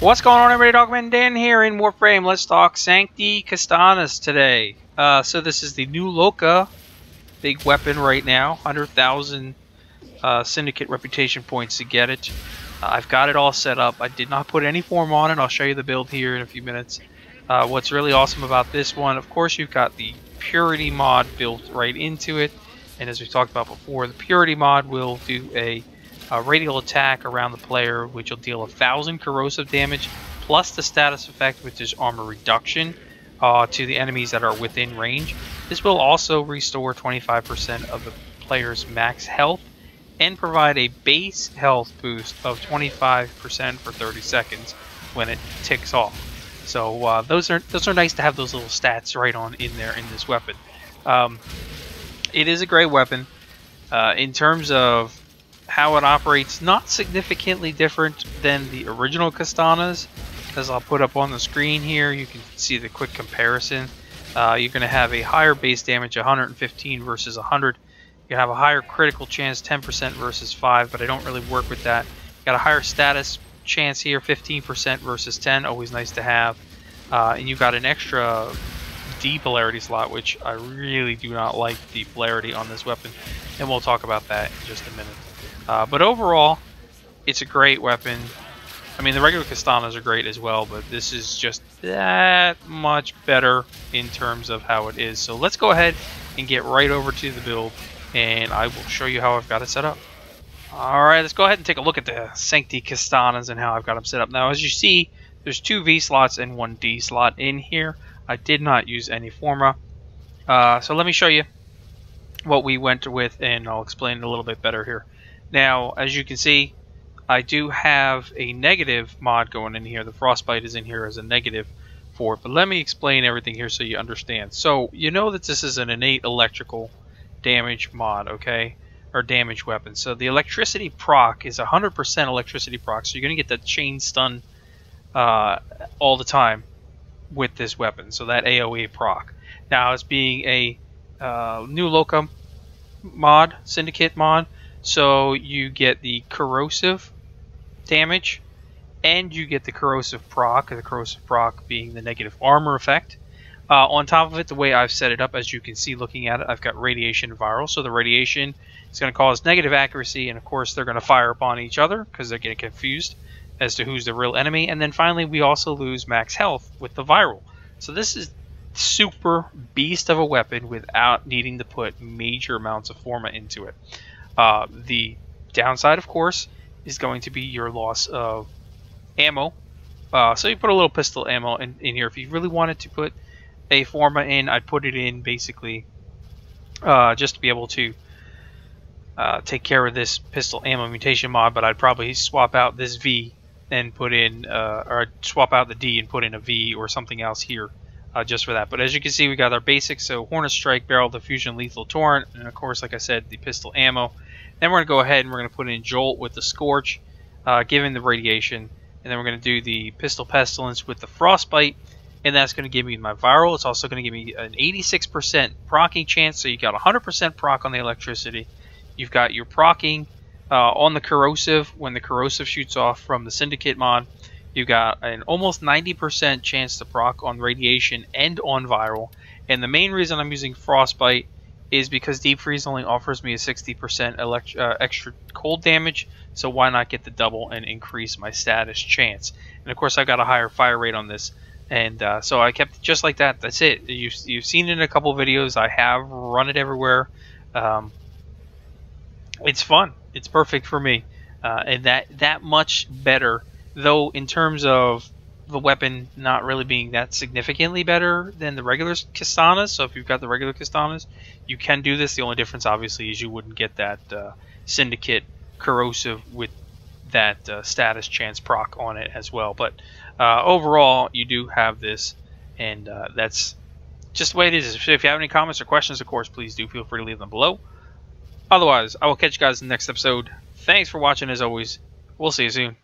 What's going on, everybody? Dogman Dan here in Warframe. Let's talk Sancti Castanas today. So this is the new Loka, big weapon right now. 100,000 Syndicate reputation points to get it. I've got it all set up. I did not put any form on it. I'll show you the build here in a few minutes. What's really awesome about this one, of course, you've got the Purity mod built right into it. And as we talked about before, the Purity mod will do a radial attack around the player, which will deal 1,000 corrosive damage, plus the status effect, which is armor reduction to the enemies that are within range. This will also restore 25% of the player's max health and provide a base health boost of 25% for 30 seconds when it ticks off. So those are nice to have those little stats right on in there in this weapon. It is a great weapon in terms of how it operates, not significantly different than the original Castanas, as I'll put up on the screen here. You can see the quick comparison. You're going to have a higher base damage, 115 versus 100. You have a higher critical chance, 10% versus 5, but I don't really work with that. You got a higher status chance here, 15% versus 10, always nice to have. And you've got an extra D polarity slot, which I really do not like the polarity on this weapon, and we'll talk about that in just a minute. But overall, it's a great weapon. I mean, the regular Castanas are great as well, but this is just that much better in terms of how it is. So let's go ahead and get right over to the build, and I will show you how I've got it set up. Alright, let's go ahead and take a look at the Sancti Castanas and how I've got them set up. Now, as you see, there's 2 V slots and 1 D slot in here. I did not use any Forma. So let me show you what we went with, and I'll explain it a little bit better here. Now, as you can see, I do have a negative mod going in here. The Frostbite is in here as a negative for it. But let me explain everything here so you understand. So, you know that this is an innate electrical damage mod, okay? Or damage weapon. So the electricity proc is 100% electricity proc. So you're going to get that chain stun all the time with this weapon. So that AoE proc. Now, as being a new Loka mod, Syndicate mod, so you get the corrosive damage, and you get the corrosive proc being the negative armor effect. On top of it, the way I've set it up, as you can see looking at it, I've got radiation viral. So the radiation is going to cause negative accuracy, and of course they're going to fire upon each other because they're getting confused as to who's the real enemy. And then finally, we also lose max health with the viral. So this is super beast of a weapon without needing to put major amounts of Forma into it. The downside, of course, is going to be your loss of ammo. So you put a little pistol ammo in here. If you really wanted to put a Forma in, I'd put it in basically just to be able to take care of this pistol ammo mutation mod, but I'd probably swap out this V and put in, or I'd swap out the D and put in a V or something else here just for that. But as you can see, we got our basics, so Hornet Strike, Barrel Diffusion, Lethal Torrent, and of course, like I said, the pistol ammo. Then we're going to go ahead and we're going to put in Jolt with the Scorch, given the radiation, and then we're going to do the Pistol Pestilence with the Frostbite, and that's going to give me my viral. It's also going to give me an 86% proccing chance, so you got 100% proc on the electricity. You've got your proccing on the corrosive when the corrosive shoots off from the Syndicate mod. You've got an almost 90% chance to proc on radiation and on viral. And the main reason I'm using Frostbite is because Deep Freeze only offers me a 60% extra cold damage, so why not get the double and increase my status chance? And of course, I've got a higher fire rate on this, and so I kept it just like that. That's it. You've seen it in a couple videos. I have run it everywhere. It's fun. It's perfect for me, and that much better. Though in terms of the weapon not really being that significantly better than the regular Castanas, so if you've got the regular Castanas, you can do this. The only difference, obviously, is you wouldn't get that Syndicate corrosive with that status chance proc on it as well. But overall, you do have this, and that's just the way it is. If you have any comments or questions, of course, please do feel free to leave them below. Otherwise, I will catch you guys in the next episode. Thanks for watching, as always. We'll see you soon.